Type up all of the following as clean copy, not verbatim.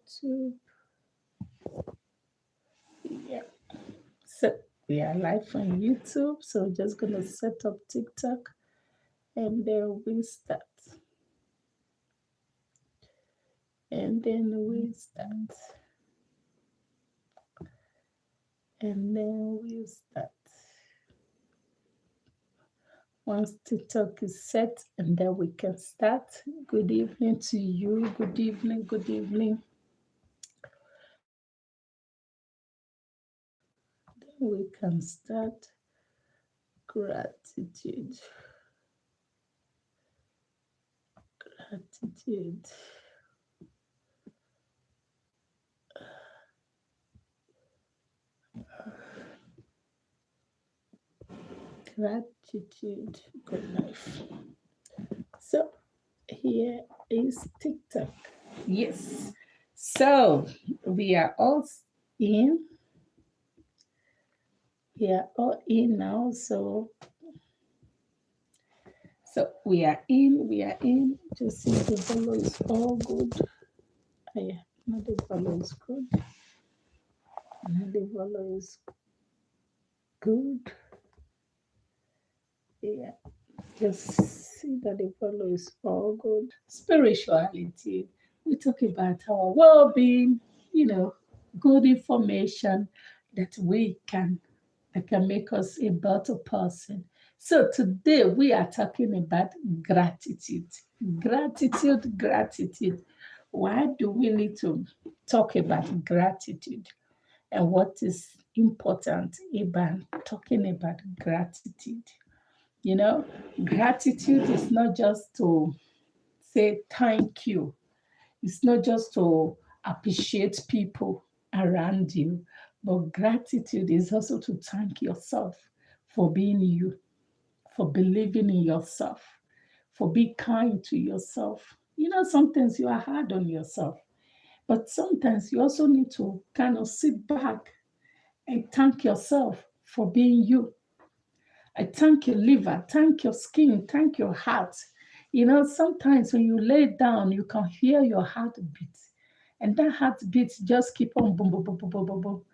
YouTube. Yeah. So we are live on YouTube. So just gonna set up TikTok and then we start. And then we start. And then we start. Once TikTok is set, and then we can start. Good evening to you. Good evening. Good evening. Then we can start. Gratitude. Gratitude. Gratitude. Good life. So here is TikTok. Yes. So we are all in. We are all in now. So we are in. We are in. Just see the follow is all good. Oh, yeah, not the follow is good. Not the follow is good. Yeah. Just see that the follow is all good. Spirituality. We talk about our well-being, good information that can make us a better person. So today we are talking about gratitude. Gratitude, gratitude. Why do we need to talk about gratitude? And what is important about talking about gratitude? You know, gratitude is not just to say thank you, it's not just to appreciate people around you, but gratitude is also to thank yourself for being you, for believing in yourself, for being kind to yourself. Sometimes you are hard on yourself, but sometimes you also need to kind of sit back and thank yourself for being you. I thank your liver, thank your skin, thank your heart. Sometimes when you lay down, you can hear your heartbeat. And that heartbeat just keep on boom, boom, boom, boom, boom, boom, boom.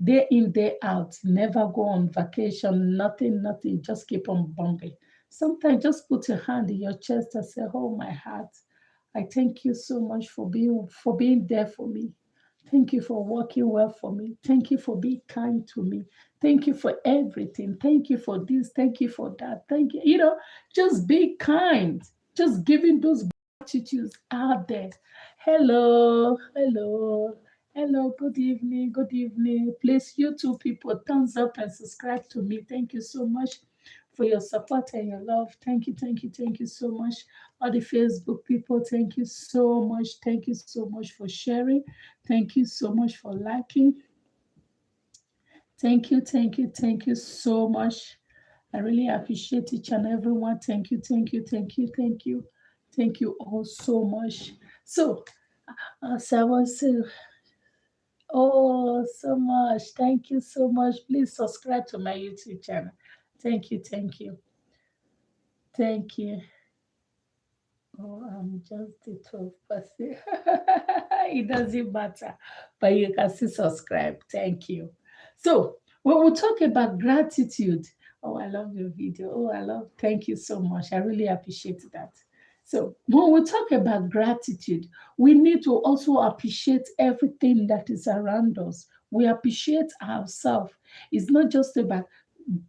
Day in, day out, never go on vacation, nothing, nothing, just keep on bumping. Sometimes just put your hand in your chest and say, oh, my heart, I thank you so much for being there for me. Thank you for working well for me. Thank you for being kind to me. Thank you for everything. Thank you for this. Thank you for that. Thank you. Just be kind. Just giving those gratitudes out there. Hello, hello, hello. Good evening. Good evening. Please, you two people, thumbs up and subscribe to me. Thank you so much for your support and your love. Thank you, thank you, thank you so much. All the Facebook people, thank you so much. Thank you so much for sharing. Thank you so much for liking. Thank you, thank you, thank you so much. I really appreciate each and every one. Thank you, thank you, thank you, thank you. Thank you all so much. So, as I was saying, oh, so much. Thank you so much. Please subscribe to my YouTube channel. Thank you, thank you, thank you. Oh, I'm just the 12 person. It doesn't matter, but you can still subscribe. Thank you. So, when we talk about gratitude, oh, I love your video. Oh, thank you so much. I really appreciate that. So, when we talk about gratitude, we need to also appreciate everything that is around us. We appreciate ourselves. It's not just about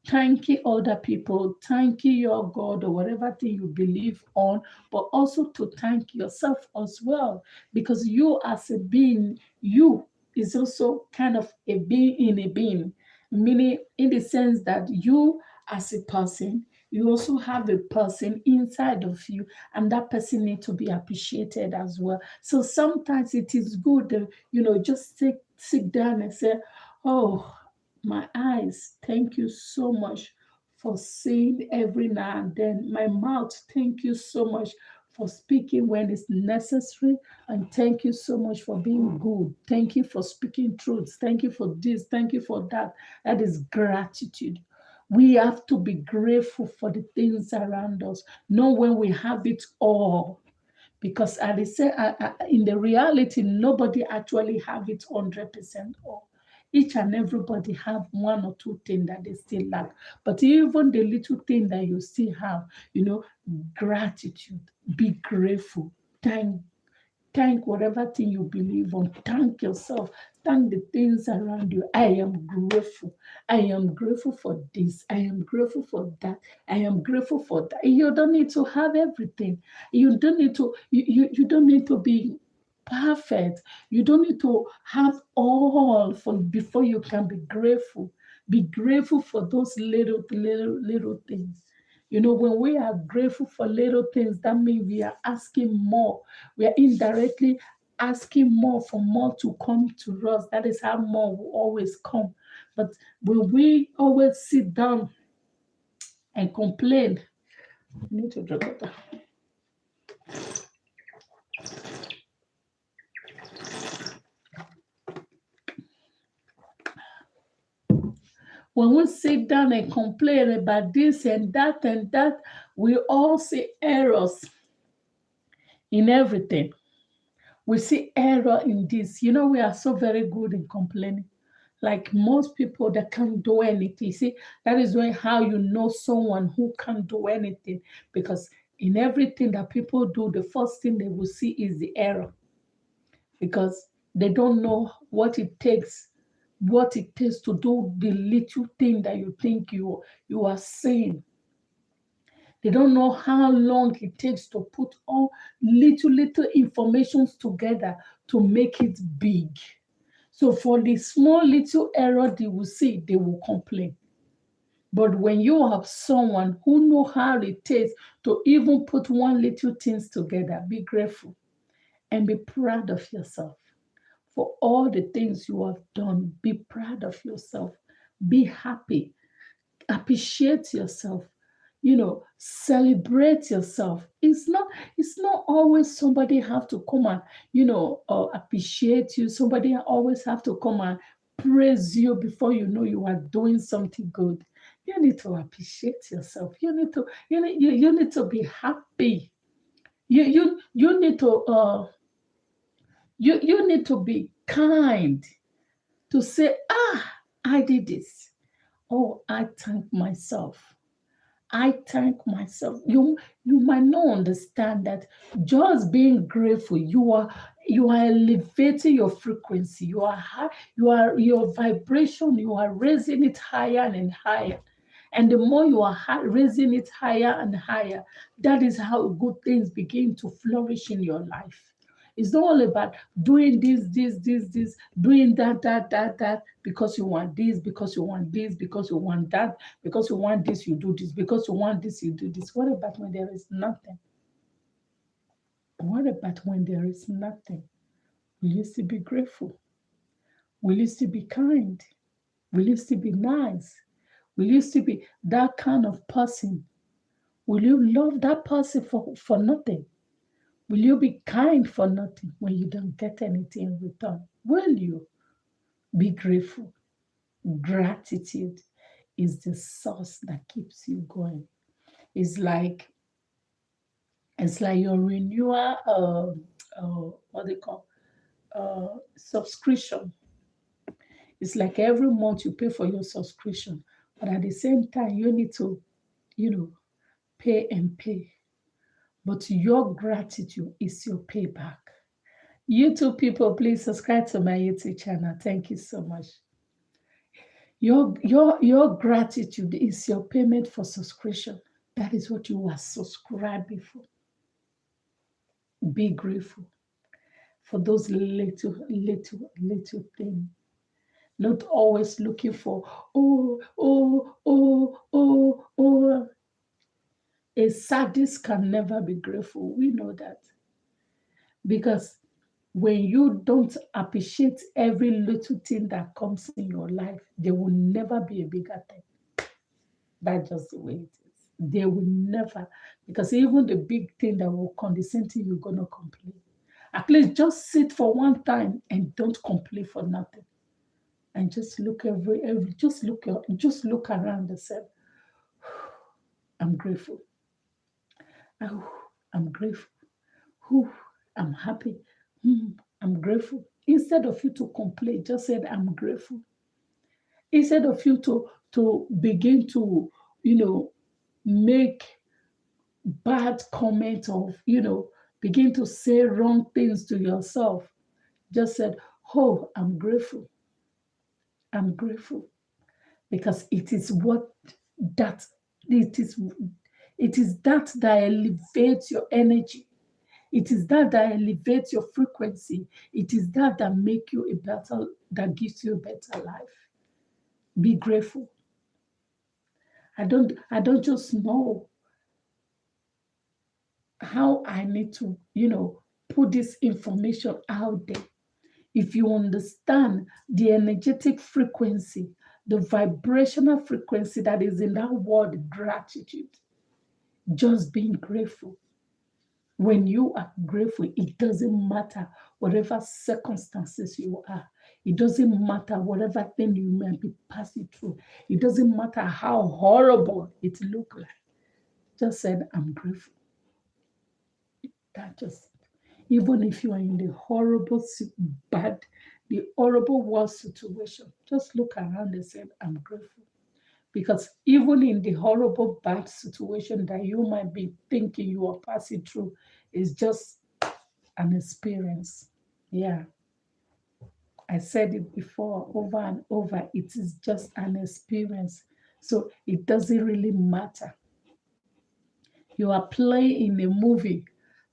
thanking other people, thanking your God or whatever thing you believe on, but also to thank yourself as well. Because you as a being, you is also kind of a being in a being, meaning in the sense that you as a person, you also have a person inside of you, and that person needs to be appreciated as well. So sometimes it is good, just sit down and say, oh, my eyes, thank you so much for seeing every now and then. My mouth, thank you so much for speaking when it's necessary. And thank you so much for being good. Thank you for speaking truths. Thank you for this. Thank you for that. That is gratitude. We have to be grateful for the things around us. Not when we have it all. because at the same, in the reality, nobody actually have it 100% all. Each and everybody have one or two things that they still lack. But even the little thing that you still have, gratitude, be grateful, thank whatever thing you believe on. Thank yourself. Thank the things around you. I am grateful. I am grateful for this. I am grateful for that. I am grateful for that. You don't need to have everything. You don't need to. You don't need to be perfect. You don't need to have all for before you can be grateful. Be grateful for those little things. When we are grateful for little things, that means we are asking more. We are indirectly asking more for more to come to us. That is how more will always come. But when we always sit down and complain, I need to drink water. When we sit down and complain about this and that, we all see errors in everything. We see error in this. We are so very good in complaining. Like most people that can't do anything. See, that is how you know someone who can't do anything. Because in everything that people do, the first thing they will see is the error. Because they don't know what it takes to do the little thing that you think you are saying. They don't know how long it takes to put all little informations together to make it big. So for the small little error they will see, they will complain. But when you have someone who know how it takes to even put one little things together, be grateful and be proud of yourself for all the things you have done. Be proud of yourself. Be happy. Appreciate yourself. Celebrate yourself. It's not always somebody have to come and appreciate you. Somebody always have to come and praise you before you are doing something good. You need to appreciate yourself. You need to be happy. You need to you need to be kind, to say, I did this. Oh, I thank myself. I thank myself. You might not understand that just being grateful, you are elevating your frequency. You are high, your vibration, you are raising it higher and higher. And the more you are raising it higher and higher, that is how good things begin to flourish in your life. It's not all about doing this, doing that, because you want this, because you want this, because you want that, because you want this, you do this, because you want this, you do this. What about when there is nothing? What about when there is nothing? Will you still be grateful? Will you still be kind? Will you still be nice? Will you still be that kind of person? Will you love that person for nothing? Will you be kind for nothing when you don't get anything in return? Will you be grateful? Gratitude is the source that keeps you going. It's like your renewal, what they call subscription. It's like every month you pay for your subscription, but at the same time you need to, pay and pay. But your gratitude is your payback. YouTube people, please subscribe to my YouTube channel. Thank you so much. Your gratitude is your payment for subscription. That is what you are subscribing for. Be grateful for those little things. Not always looking for, oh. A sadist can never be grateful. We know that. Because when you don't appreciate every little thing that comes in your life, there will never be a bigger thing. That's just the way it is. They will never, because even the big thing that will condescend to you, you're gonna complain. At least just sit for one time and don't complain for nothing. And just look just look around and say, I'm grateful. Oh, I'm grateful. Whew, I'm happy. I'm grateful. Instead of you to complain, just said, I'm grateful. Instead of you to begin to, make bad comments of, begin to say wrong things to yourself, just said, oh, I'm grateful. I'm grateful. Because it is that it is that elevates your energy. It is that elevates your frequency. It is that that gives you a better life. Be grateful. I don't just know how I need to, put this information out there. If you understand the energetic frequency, the vibrational frequency that is in that word gratitude, just being grateful. When you are grateful, it doesn't matter whatever circumstances you are. It doesn't matter whatever thing you may be passing through. It doesn't matter how horrible it looks like. Just said, I'm grateful. That just, even if you are in the horrible, the horrible worst situation, just look around and say, I'm grateful. Because even in the horrible, bad situation that you might be thinking you are passing through, is just an experience. Yeah. I said it before over and over. It is just an experience. So it doesn't really matter. You are playing in a movie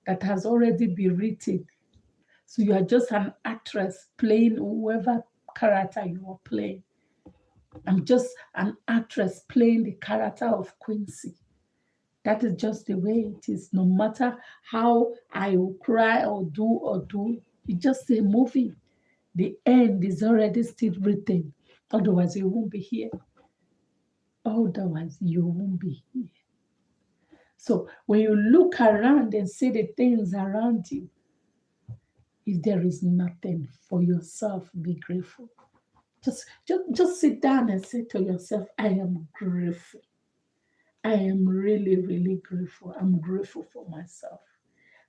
that has already been written. So you are just an actress playing whoever character you are playing. I'm just an actress playing the character of Quincy. That is just the way it is. No matter how I will cry or do, it's just a movie. The end is already still written. Otherwise, you won't be here. Otherwise, you won't be here. So when you look around and see the things around you, if there is nothing for yourself, be grateful. Just sit down and say to yourself, I am grateful. I am really, really grateful. I'm grateful for myself.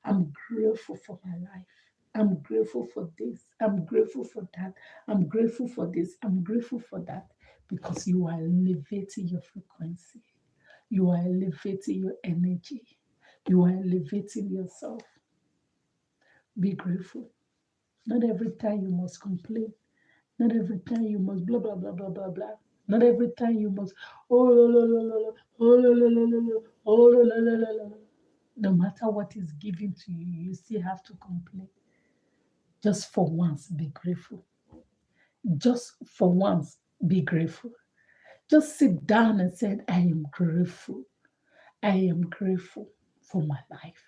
I'm grateful for my life. I'm grateful for this. I'm grateful for that. I'm grateful for this. I'm grateful for that. Because you are elevating your frequency. You are elevating your energy. You are elevating yourself. Be grateful. Not every time you must complain. Not every time you must blah, blah, blah, blah, blah, blah. Not every time you must, oh, la, la, la, la, la, oh, la, la, la, la, la, oh, la, la, la, la, la. No matter what is given to you, you still have to complain. Just for once, be grateful. Just for once, be grateful. Just sit down and say, I am grateful. I am grateful for my life.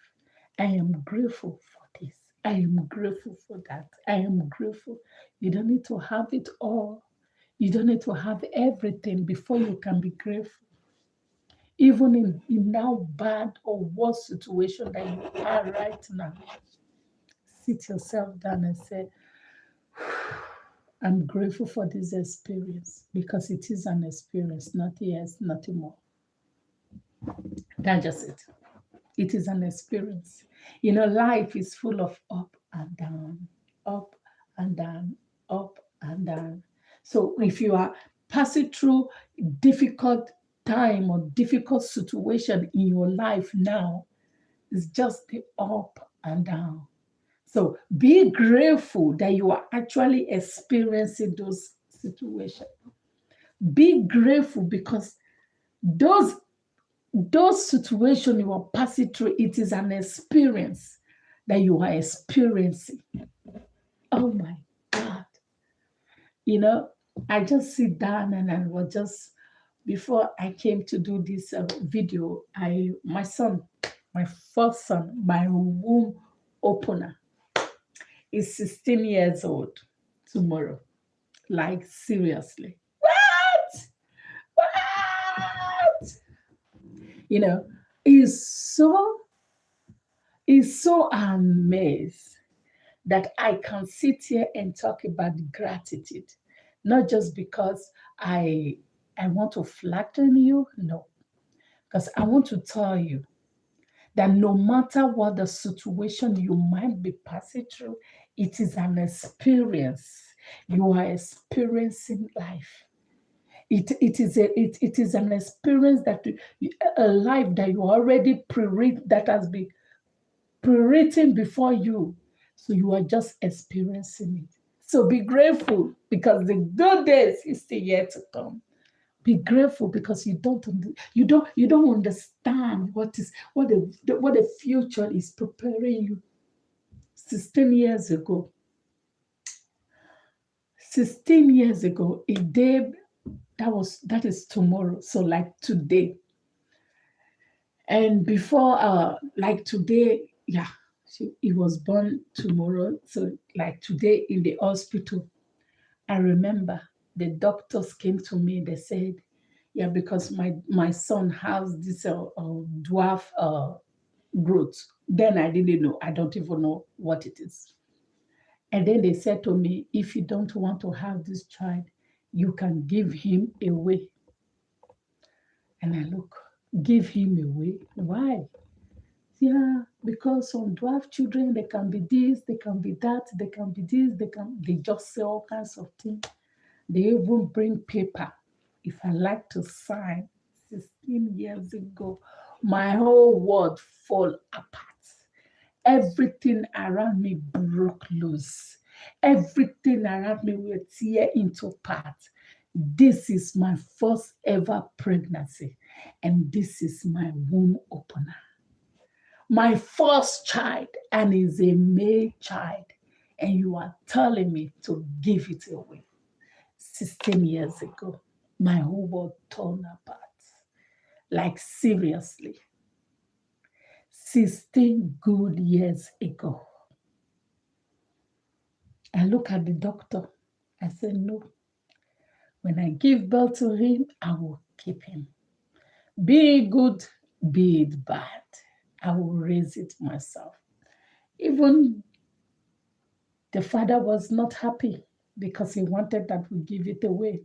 I am grateful for this. I am grateful for that. I am grateful. You don't need to have it all. You don't need to have everything before you can be grateful. Even in now bad or worse situation that you are right now, sit yourself down and say, I'm grateful for this experience because it is an experience, nothing else, nothing more. That's just it. It is an experience. Life is full of up and down, up and down, up and down. So if you are passing through difficult time or difficult situation in your life now, it's just the up and down. So be grateful that you are actually experiencing those situations. Be grateful because those situations you are passing through, it is an experience that you are experiencing. Oh my God. I just sit down and I was just, before I came to do this video, my son, my first son, my womb opener, is 16 years old tomorrow. Like, seriously. What? What? Is so amazed that I can sit here and talk about gratitude, not just because I want to flatter you, no, because I want to tell you That no matter what the situation you might be passing through, it is an experience. You are experiencing life. It is an experience that a life that you already that has been pre-written before you. So you are just experiencing it. So be grateful because the good days is still yet to come. Be grateful because you don't understand what the future is preparing you. 16 years ago, 16 years ago, a day that is tomorrow. So like today. And before like today, yeah, he was born tomorrow. So like today in the hospital, I remember the doctors came to me, they said, yeah, because my son has this dwarf growth. Then I didn't know. I don't even know what it is. And then they said to me, if you don't want to have this child, you can give him away. And I look, give him away. Why? Yeah, because some dwarf children, they can be this, they can be that, they can be this, they just say all kinds of things. They even bring paper. If I like to sign 16 years ago, my whole world fall apart. Everything around me broke loose. Everything around me will tear into parts. This is my first ever pregnancy, and this is my womb opener. My first child, and is a male child, and you are telling me to give it away. 16 years ago, my whole world torn apart. Like seriously. 16 good years ago. I look at the doctor. I said, no. When I give birth to him, I will keep him. Be it good, be it bad. I will raise it myself. Even the father was not happy because he wanted that we give it away.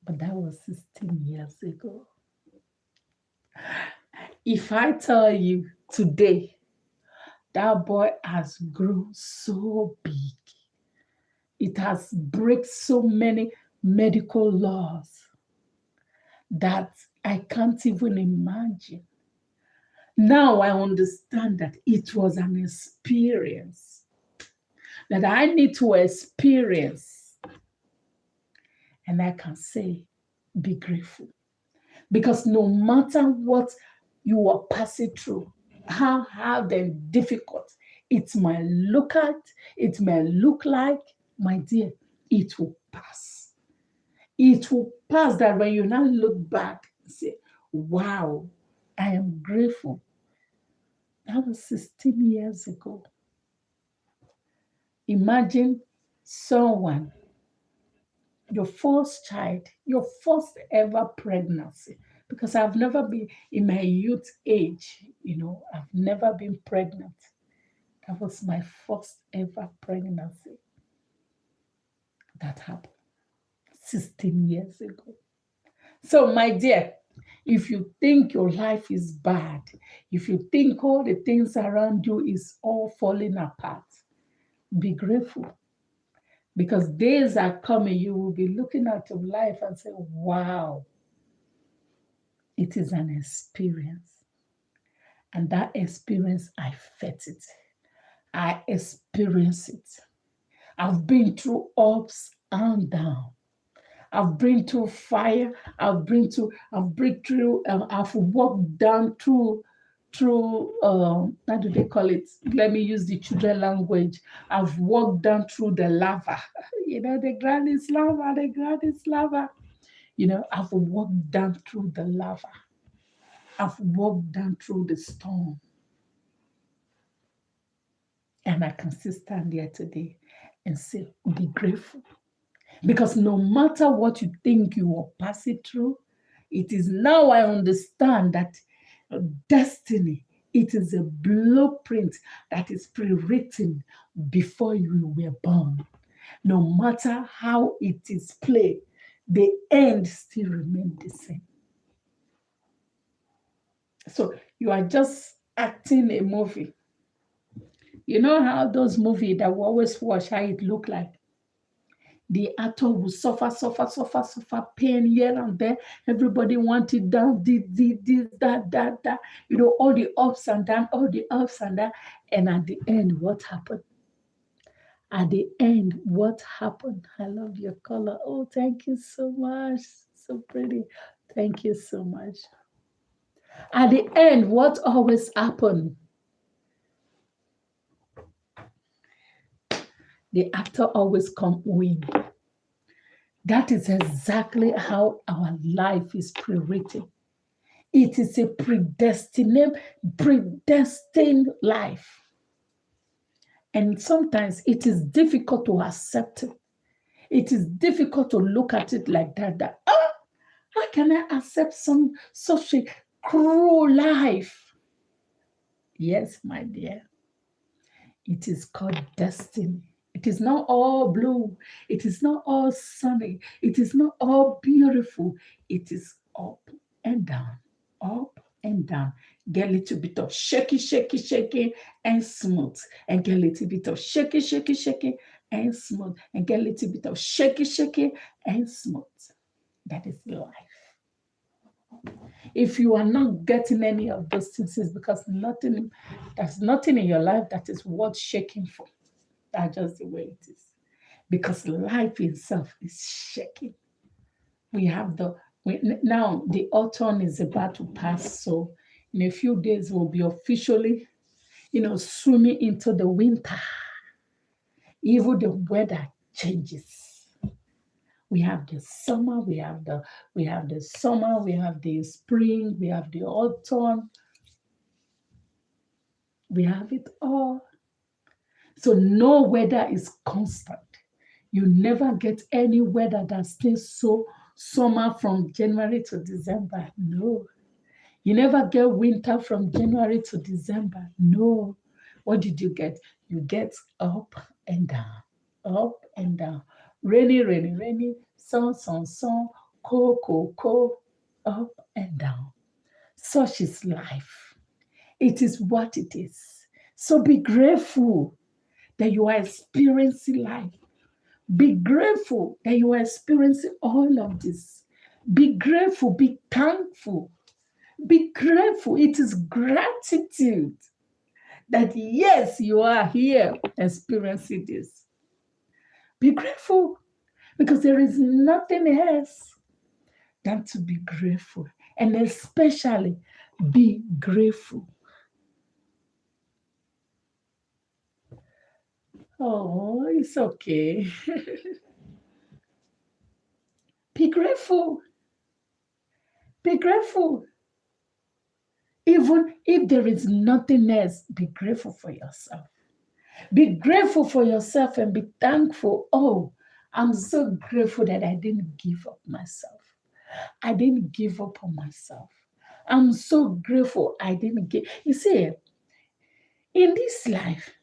But that was 16 years ago. If I tell you today, that boy has grown so big. It has break so many medical laws that I can't even imagine. Now I understand that it was an experience that I need to experience. And I can say, be grateful. Because no matter what you are passing through, how hard and difficult it might look like, my dear, it will pass. It will pass that when you now look back and say, wow, I am grateful. That was 16 years ago. Imagine someone, your first child, your first ever pregnancy, because I've never been in my youth age, I've never been pregnant. That was my first ever pregnancy. That happened 16 years ago. So, my dear, if you think your life is bad, if you think all the things around you is all falling apart, be grateful. Because days are coming, you will be looking at your life and say, wow, it is an experience. And that experience, I felt it. I experienced it. I've been through ups and downs. I've been through fire. I've walked down through how do they call it? Let me use the children language. I've walked down through the lava. The ground is lava, the ground is lava. I've walked down through the lava. I've walked down through the storm. And I can still stand here today and say, be grateful. Because no matter what you think you are passing through, it is now I understand that destiny, it is a blueprint that is pre-written before you were born. No matter how it is played, the end still remains the same. So You are just acting a movie. You know how those movies that we always watch, how it look like? The actor will suffer, pain here and there. Everybody want it down, this, that. You know, all the ups and down, all the ups and down. And at the end, what happened? At the end, what happened? I love your color. Oh, thank you so much. So pretty. Thank you so much. At the end, what always happened? The actor always come win. That is exactly how our life is pre-written. It is a predestined life. And sometimes it is difficult to accept it. It is difficult to look at it like that, how can I accept such a cruel life? Yes, my dear. It is called destiny. It is not all blue. It is not all sunny. It is not all beautiful. It is up and down, up and down. Get a little bit of shaky, and smooth. And get a little bit of shaky, and smooth. And get a little bit of shaky, and smooth. That is life. If you are not getting any of those things, it's because there's nothing in your life that is worth shaking for. That's just the way it is. Because life itself is shaking. Now the autumn is about to pass, so in a few days we'll be officially, swimming into the winter. Even the weather changes. We have the summer, we have the summer, we have the spring, we have the autumn. We have it all. So no weather is constant. You never get any weather that stays so summer from January to December. No. You never get winter from January to December. No. What did you get? You get up and down, up and down. Rainy, sun, cold, up and down. Such is life. It is what it is. So be grateful that you are experiencing life. Be grateful that you are experiencing all of this. Be grateful, be thankful. Be grateful. It is gratitude that yes, you are here experiencing this. Be grateful because there is nothing else than to be grateful, and especially be grateful. Oh, it's okay. Be grateful. Be grateful. Even if there is nothing else, be grateful for yourself. Be grateful for yourself and be thankful. Oh, I'm so grateful that I didn't give up myself. I didn't give up on myself. I'm so grateful I didn't give. You see, in this life,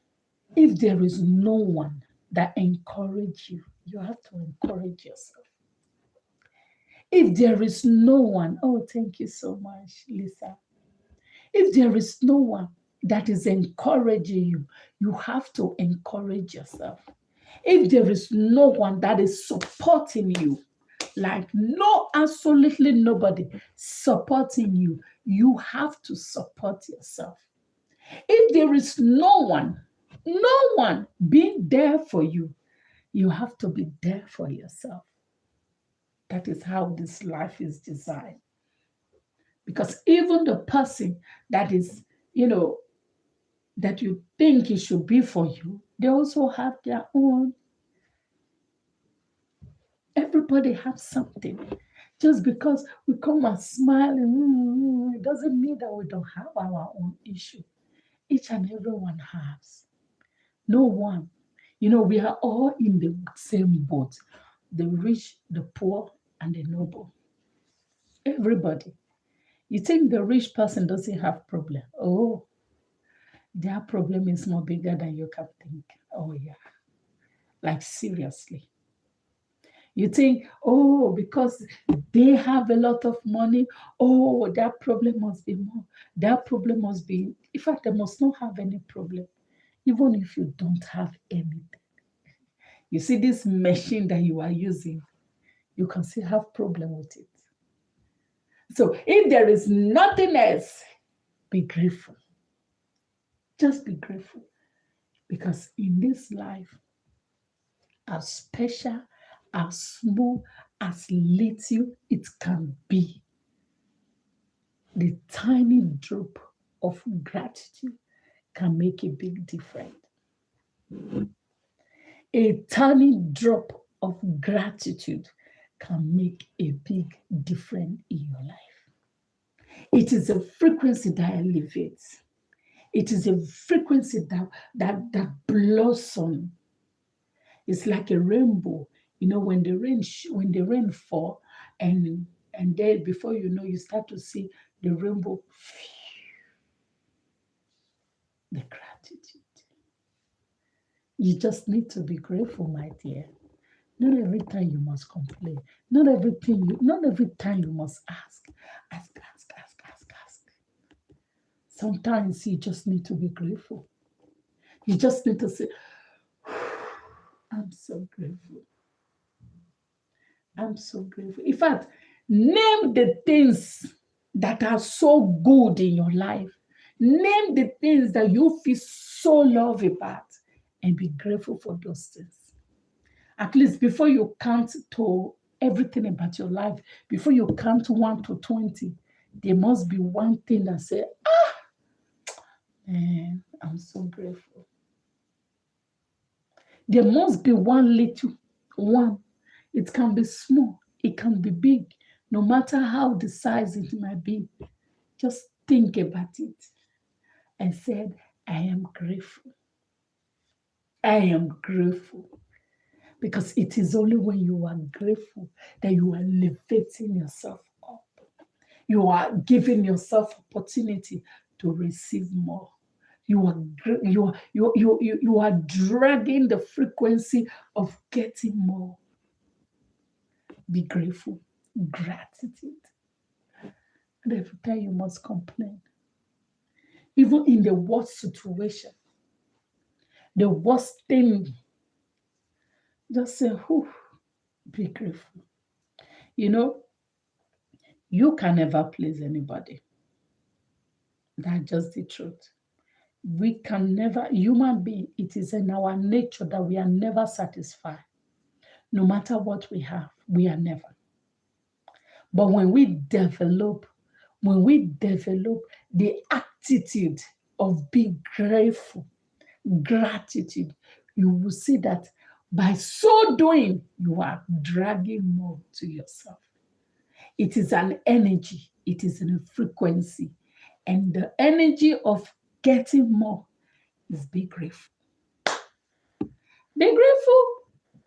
if there is no one that encourages you, you have to encourage yourself. If there is no one, oh, thank you so much, Lisa. If there is no one that is encouraging you, you have to encourage yourself. If there is no one that is supporting you, like absolutely nobody supporting you, you have to support yourself. If there is no one being there for you, you have to be there for yourself. That is how this life is designed. Because even the person that is, that you think it should be for you, they also have their own. Everybody has something. Just because we come and smile, it doesn't mean that we don't have our own issue. Each and everyone has. No one. We are all in the same boat. The rich, the poor, and the noble. Everybody. You think the rich person doesn't have problem? Oh, their problem is more bigger than you can think. Oh, yeah. Like, seriously. You think, oh, because they have a lot of money, oh, that problem must be more. That problem must be, in fact, they must not have any problem, even if you don't have anything. You see this machine that you are using, you can still have problem with it. So if there is nothing else, be grateful. Just be grateful. Because in this life, as special, as small, as little it can be, the tiny drop of gratitude can make a big difference. A tiny drop of gratitude can make a big difference in your life. It is a frequency that elevates. It is a frequency that blossoms. It's like a rainbow. You know, when the rain fall, and then before you know, you start to see the rainbow. The gratitude. You just need to be grateful, my dear. Not every time you must complain. Not every time you must ask. Ask. Sometimes you just need to be grateful. You just need to say, I'm so grateful. I'm so grateful. In fact, name the things that are so good in your life. Name the things that you feel so love about and be grateful for those things. At least before you count to everything about your life, before you count 1 to 20, there must be one thing that say, man, I'm so grateful. There must be one little one. It can be small, it can be big, no matter how the size it might be. Just think about it and said, I am grateful. I am grateful. Because it is only when you are grateful that you are elevating yourself up. You are giving yourself opportunity to receive more. You are dragging the frequency of getting more. Be grateful. Gratitude. And every time you must complain. Even in the worst situation, the worst thing, just say, be grateful. You know, you can never please anybody. That's just the truth. We can never, human being, it is in our nature that we are never satisfied. No matter what we have, we are never. But when we develop the attitude of being grateful, gratitude, you will see that by so doing, you are dragging more to yourself. It is an energy, it is a frequency. And the energy of getting more is be grateful. Be grateful.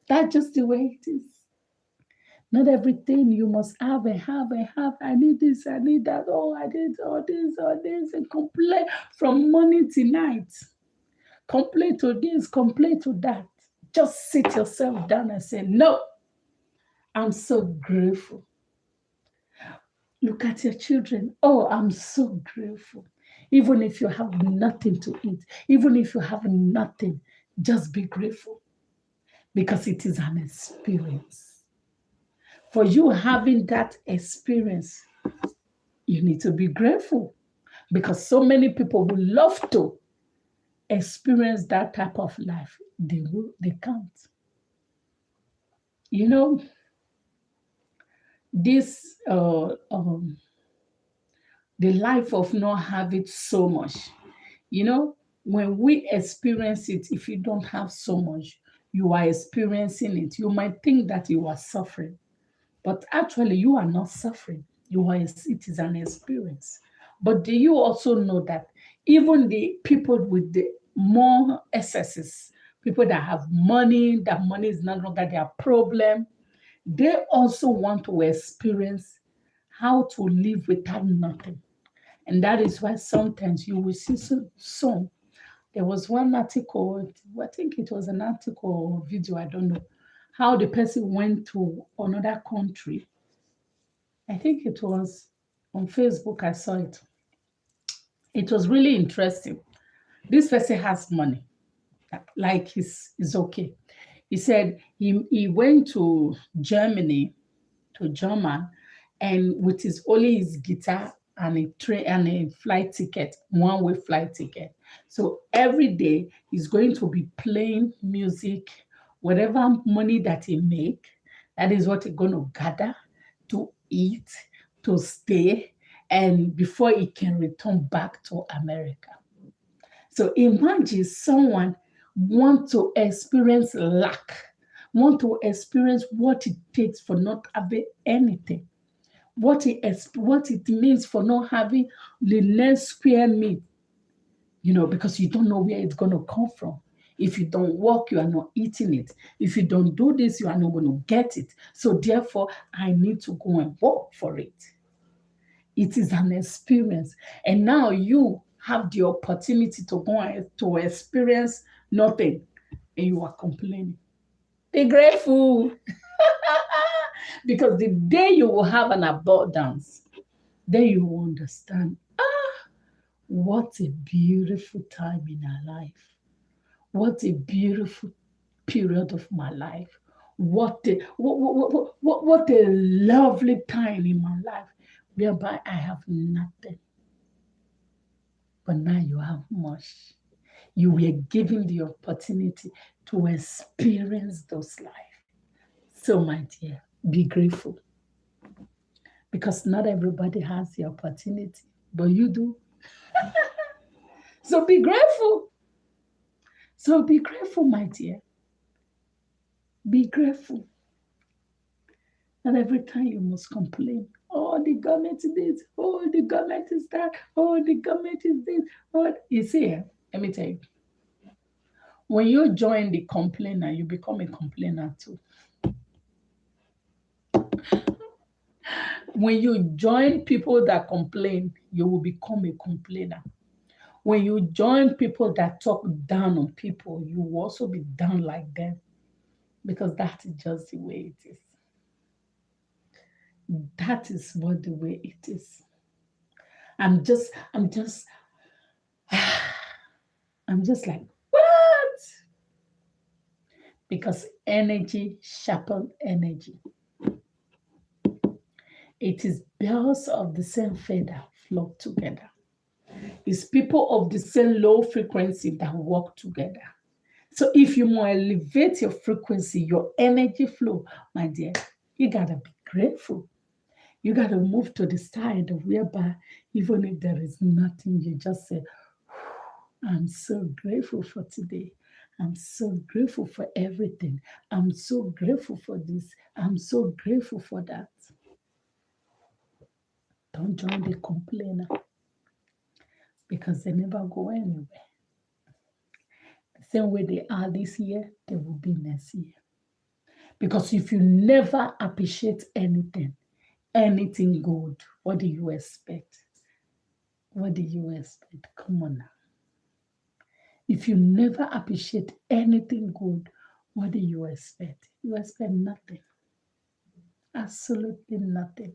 That's just the way it is. Not everything you must have and have and have. I need this, I need that. Oh, I did all this, and complain from morning to night. Complain to this, complain to that. Just sit yourself down and say, no, I'm so grateful. Look at your children. Oh, I'm so grateful. Even if you have nothing to eat, even if you have nothing, just be grateful. Because it is an experience. For you having that experience, you need to be grateful. Because so many people would love to experience that type of life. They can't. You know, this the life of not having so much. You know, when we experience it, if you don't have so much, you are experiencing it. You might think that you are suffering, but actually you are not suffering. It is an experience. But do you also know that even the people with the more excesses, people that have money, that money is no longer their problem, they also want to experience how to live without nothing. And that is why sometimes you will see some. There was one article, I think it was an article or video, I don't know. how the person went to another country. I think it was on Facebook, I saw it. It was really interesting. This person has money, like he's okay. He said he went to Germany, to German, and with his only his guitar and a train and a flight ticket, one-way flight ticket. So every day he's going to be playing music, whatever money that he make, that is what he's going to gather to eat, to stay, and before he can return back to America. So imagine someone want to experience lack, want to experience what it takes for not having anything, what it means for not having the next square meal, because you don't know where it's going to come from. If you don't work, you are not eating it. If you don't do this, you are not going to get it. So therefore, I need to go and work for it. It is an experience. And now you have the opportunity to go and to experience nothing, and you are complaining. Be grateful. Because the day you will have an abundance, then you will understand, what a beautiful time in our life. What a beautiful period of my life. What a lovely time in my life, whereby I have nothing. But now you have much. You were given the opportunity to experience those life. So, my dear, be grateful. Because not everybody has the opportunity, but you do. So be grateful. So be grateful, my dear. Be grateful. Not every time you must complain. Oh, the government is this. Oh, the government is that. Oh, the government is this. Oh, you see, let me tell you. When you join the complainer, you become a complainer too. When you join people that complain, you will become a complainer. When you join people that talk down on people, you will also be down like them, because that is just the way it is. That is what the way it is. I'm just like, what? Because energy sharpens energy. It is birds of the same feather flock together. It's people of the same low frequency that work together. So if you want to elevate your frequency, your energy flow, my dear, you gotta be grateful. You gotta move to the side of whereby even if there is nothing, you just say, I'm so grateful for today. I'm so grateful for everything. I'm so grateful for this. I'm so grateful for that. Don't join the complainer, because they never go anywhere. The same way they are this year, they will be next year. Because if you never appreciate anything good, what do you expect? What do you expect? Come on now. If you never appreciate anything good, what do you expect? You expect nothing. Absolutely nothing.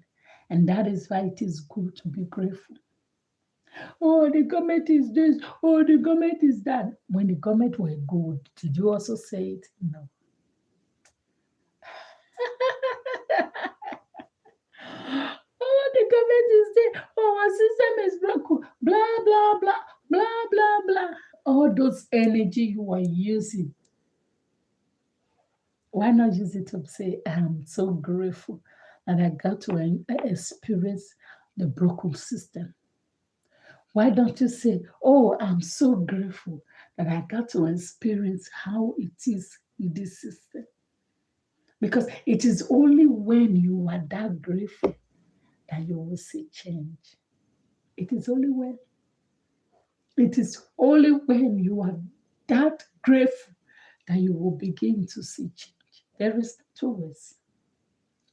And that is why it is good to be grateful. Oh, the government is this. Oh, the government is that. When the government were good, did you also say it? No. Oh, the government is there. Oh, our system is broken. Blah, blah, blah, blah, blah, blah. All those energy you are using, why not use it to say, I'm so grateful that I got to experience the broken system? Why don't you say, oh, I'm so grateful that I got to experience how it is with this system? Because it is only when you are that grateful that you will see change. It is only when. It is only when you are that grateful that you will begin to see change. There is two ways.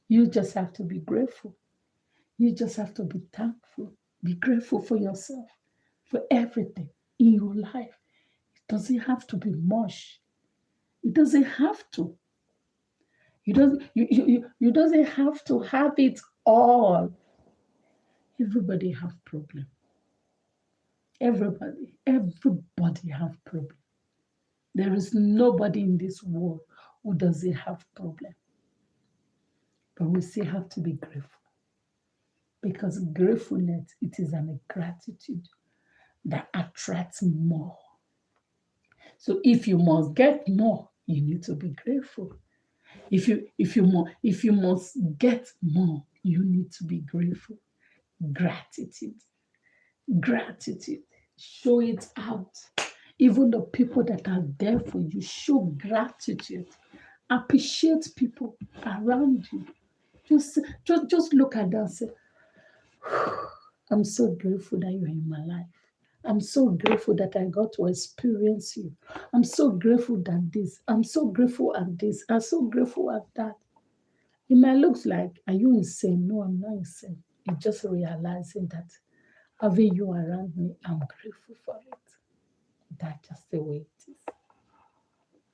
You just have to be grateful. You just have to be thankful. Be grateful for yourself, for everything in your life. It doesn't have to be much. It doesn't have to. You doesn't have to have it all. Everybody have problem. Everybody have problem. There is nobody in this world who doesn't have problem. But we still have to be grateful, because gratefulness, it is an gratitude that attracts more. So if you must get more, you need to be grateful. If you must get more, you need to be grateful. Gratitude. Gratitude. Show it out. Even the people that are there for you, show gratitude. Appreciate people around you. Just look at them and say, I'm so grateful that you're in my life. I'm so grateful that I got to experience you. I'm so grateful that this. I'm so grateful at this. I'm so grateful at that. It might look like, are you insane? No, I'm not insane. It's just realizing that having you around me, I'm grateful for it. That's just the way it is.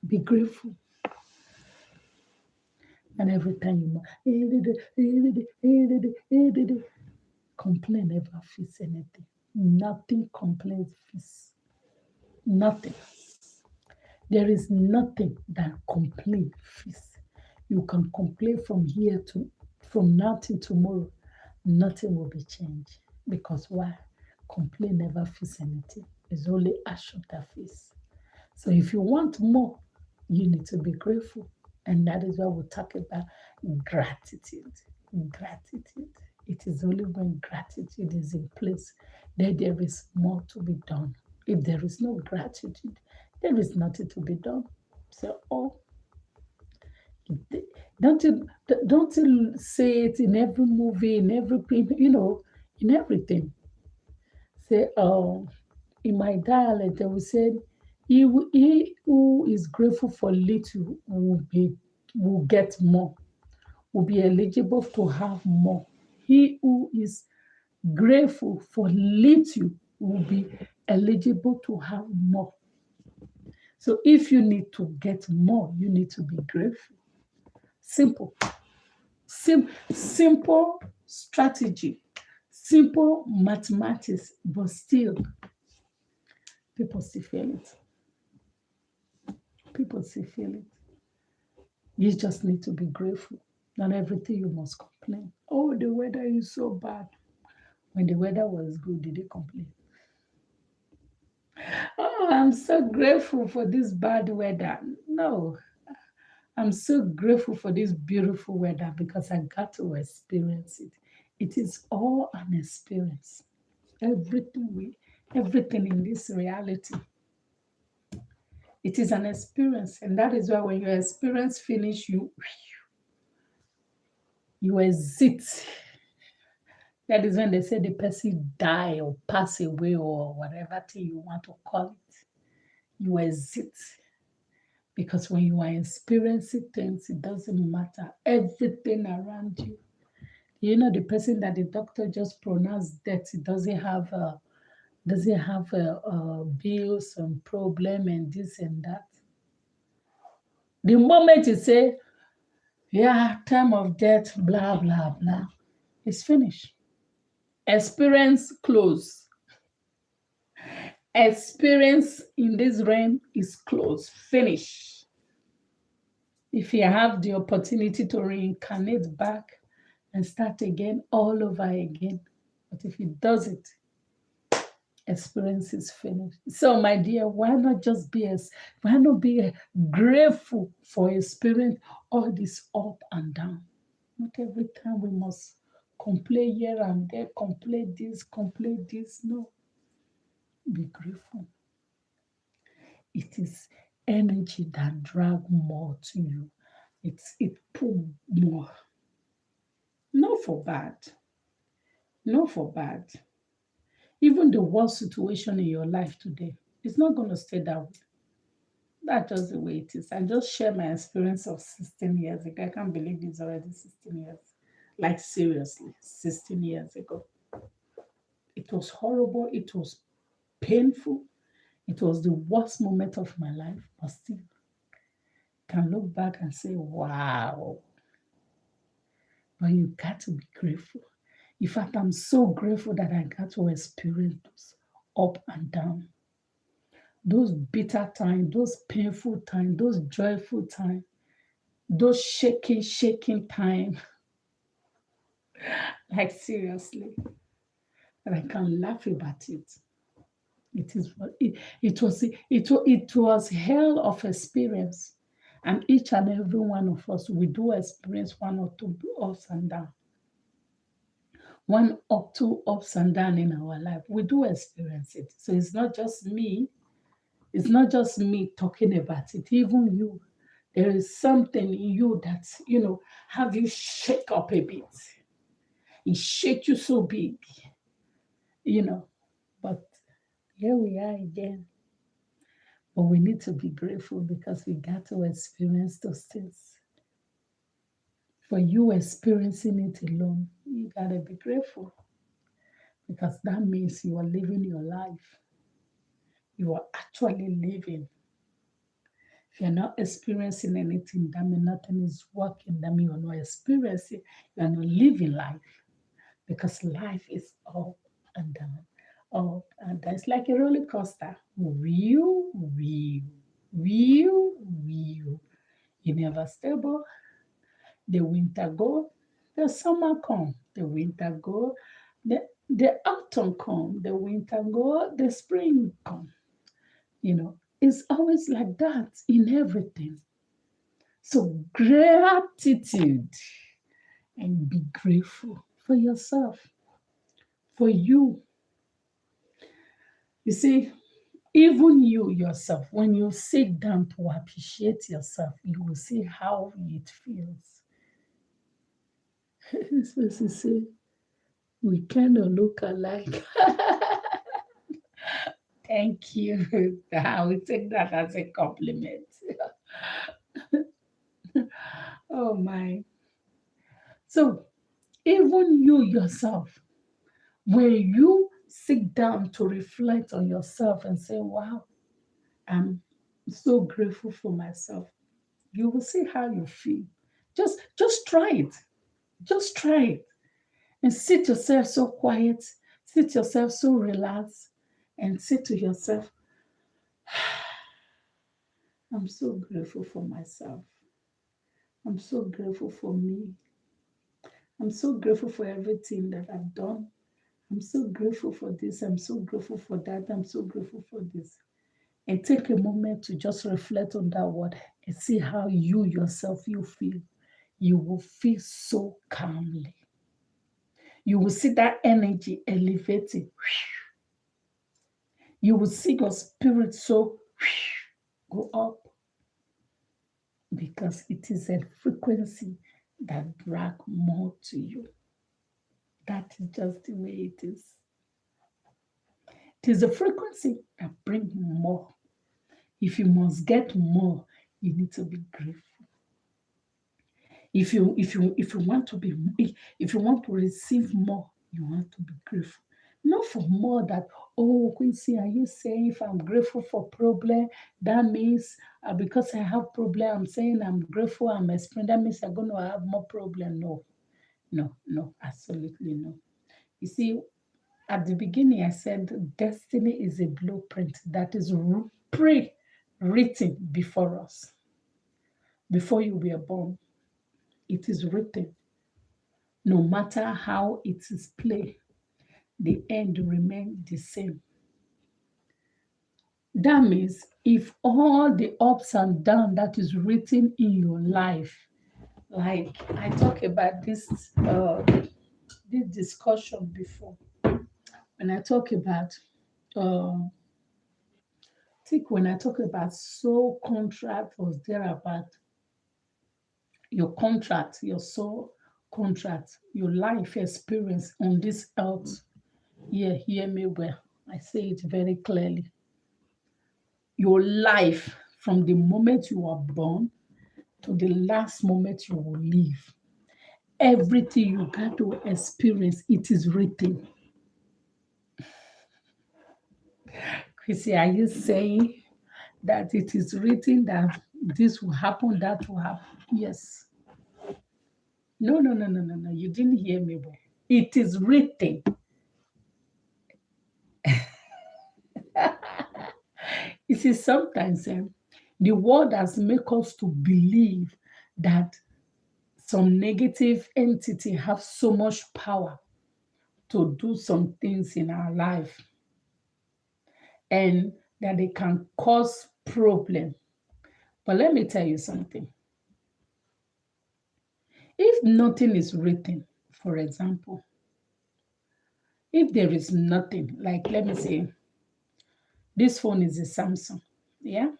Be grateful. And every time you complain, never fix anything. Nothing complains fix. Nothing. There is nothing that complain fix. You can complain from now till tomorrow. Nothing will be changed. Because why? Complain never fix anything. It's only action that fix. So if you want more, you need to be grateful. And that is why we talk about gratitude. Gratitude. It is only when gratitude is in place that there is more to be done. If there is no gratitude, there is nothing to be done. So, don't you say it in every movie, in every in everything. Say, in my dialect, they will say, he who is grateful for little will get more, will be eligible to have more. He who is grateful for little will be eligible to have more. So if you need to get more, you need to be grateful. Simple. Simple strategy, simple mathematics, but still, people still feel it. People still feel it. You just need to be grateful. Not everything you must complain. Oh, the weather is so bad. When the weather was good, did you complain? Oh, I'm so grateful for this bad weather. No, I'm so grateful for this beautiful weather because I got to experience it. It is all an experience. Everything in this reality, it is an experience. And that is why when your experience finish, you exit. That is when they say the person die or pass away or whatever thing you want to call it. You exit. Because when you are experiencing things, it doesn't matter. Everything around you. You know, the person that the doctor just pronounced death, it doesn't have bills and problem and this and that. The moment you say, yeah, time of death, blah, blah, blah, it's finished. Experience close. Experience in this realm is close, finish. If you have the opportunity to reincarnate back and start again, all over again, but if it does it, experience is finished. So, my dear, why not be grateful for experience all this up and down? Not every time we must complain here and there, complain this. No, be grateful. It is energy that drag more to you. It pull more. Not for bad. Not for bad. Even the worst situation in your life today, it's not going to stay that way. That's just the way it is. I just share my experience of 16 years ago. I can't believe it's already 16 years. Like seriously, 16 years ago. It was horrible. It was painful. It was the worst moment of my life, but still, can look back and say, wow, but you got to be grateful. In fact, I'm so grateful that I got to experience those up and down, those bitter times, those painful times, those joyful times, those shaking time. Like seriously, and I can laugh about it. It is it was hell of experience, and each and every one of us we do experience one or two ups and down, one or two ups and down in our life. We do experience it. So it's not just me. It's not just me talking about it. Even you, there is something in you that have you shake up a bit. It shake you so big, you know. But here we are again. But we need to be grateful because we got to experience those things. For you experiencing it alone, you got to be grateful because that means you are living your life. You are actually living. If you're not experiencing anything, that means nothing is working. That means you're not experiencing, you're not living life because life is up and down, up and down. It's like a roller coaster. Wheel, wheel, wheel, wheel. You never stable. The winter go, the summer come, the winter go, the autumn come, the winter go, the spring come. It's always like that in everything. So gratitude and be grateful for yourself, for you. You see, even you yourself, when you sit down to appreciate yourself, you will see how it feels. This person say, we kind of look alike. Thank you. I will take that as a compliment. Oh my. So, even you yourself, when you sit down to reflect on yourself and say, wow, I'm so grateful for myself, you will see how you feel. Just try it. Just try it. And sit yourself so quiet, sit yourself so relaxed, and say to yourself, I'm so grateful for myself. I'm so grateful for me. I'm so grateful for everything that I've done. I'm so grateful for this. I'm so grateful for that. I'm so grateful for this. And take a moment to just reflect on that word and see how you yourself you feel. You will feel so calmly. You will see that energy elevating. You will see your spirit so go up because it is a frequency that drag more to you. That is just the way it is. It is a frequency that brings more. If you must get more, you need to be grateful. If you want to be if you want to receive more, you want to be grateful. Not for more that, oh Quincy, are you saying if I'm grateful for problem, that means because I have problem, I'm saying I'm grateful, I'm experiencing, that means I'm going to have more problem. No, no, no, absolutely no. You see, at the beginning, I said destiny is a blueprint that is pre-written before us. Before you were born, it is written. No matter how it is played, the end remains the same. That means if all the ups and downs that is written in your life, like I talked about this discussion before, when I talk about think when I talk about soul contract was there about your contract, your soul contract, your life experience on this earth. Yeah, hear me well. I say it very clearly. Your life from the moment you are born to the last moment you will live. Everything you got to experience, it is written. Chrissy, are you saying that it is written that this will happen, that will happen. Yes. No, no, no, no, no, no. You didn't hear me well. It is written. You see, sometimes the world has made us to believe that some negative entity have so much power to do some things in our life and that they can cause problem. But let me tell you something. If nothing is written, for example, if there is nothing, like let me say, this phone is a Samsung, yeah?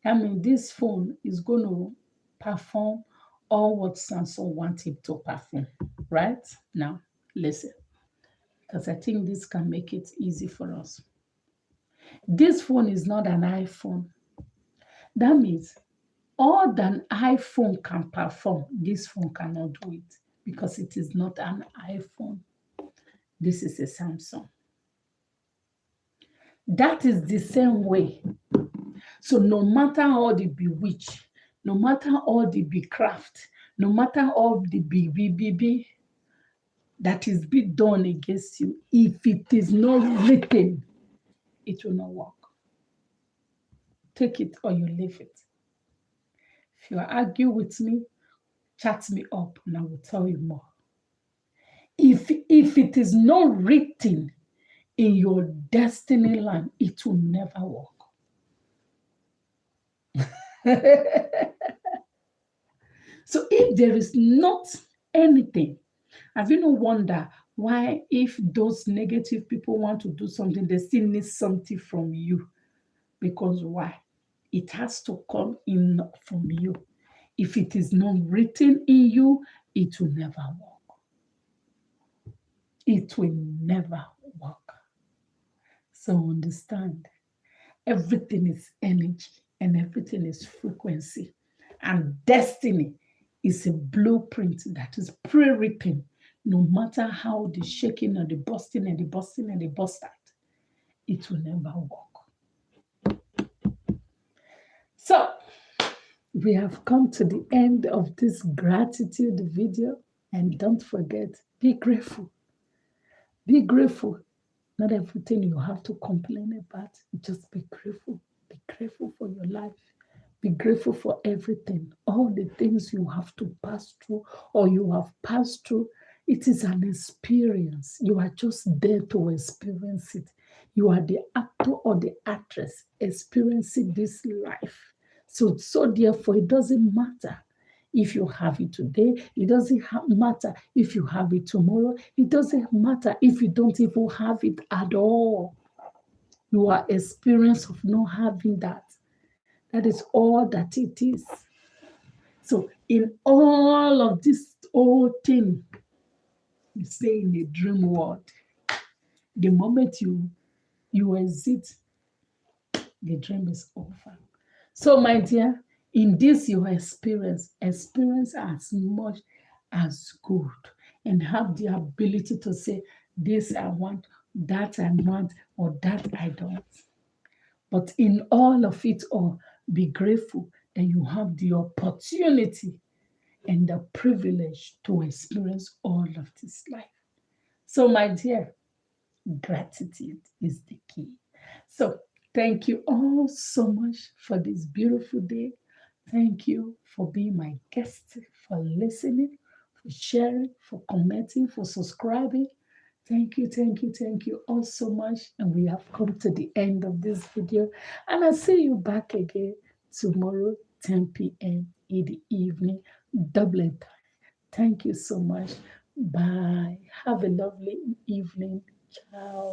I mean, this phone is going to perform all what Samsung wants it to perform, right? Now, listen, because I think this can make it easy for us. This phone is not an iPhone. That means all that an iPhone can perform, this phone cannot do it because it is not an iPhone. This is a Samsung. That is the same way. So no matter all the bewitch, no matter all the be craft, no matter all the be that is be done against you, if it is not written, it will not work. Take it or you leave it. If you argue with me, chat me up and I will tell you more. If it is not written in your destiny line, it will never work. So if there is not anything, have you no wonder why if those negative people want to do something, they still need something from you? Because why? It has to come in from you. If it is not written in you, it will never work. It will never work. So understand, everything is energy and everything is frequency. And destiny is a blueprint that is pre-written. No matter how the shaking and the busting and the busting and the bust out, it will never work. So we have come to the end of this gratitude video. And don't forget, be grateful. Be grateful. Not everything you have to complain about. Just be grateful. Be grateful for your life. Be grateful for everything. All the things you have to pass through or you have passed through, it is an experience. You are just there to experience it. You are the actor or the actress experiencing this life. So therefore, it doesn't matter if you have it today. It doesn't matter if you have it tomorrow. It doesn't matter if you don't even have it at all. You are experience of not having that. That is all that it is. So in all of this whole thing, you stay in a dream world. The moment you exit, the dream is over. So my dear, in this your experience as much as good and have the ability to say, this I want, that I want, or that I don't. But in all of it all, be grateful that you have the opportunity and the privilege to experience all of this life. So, my dear, gratitude is the key. So, thank you all so much for this beautiful day. Thank you for being my guest, for listening, for sharing, for commenting, for subscribing. Thank you, thank you, thank you all so much. And we have come to the end of this video. And I'll see you back again tomorrow, 10 p.m. in the evening, Dublin time. Thank you so much. Bye. Have a lovely evening. Ciao.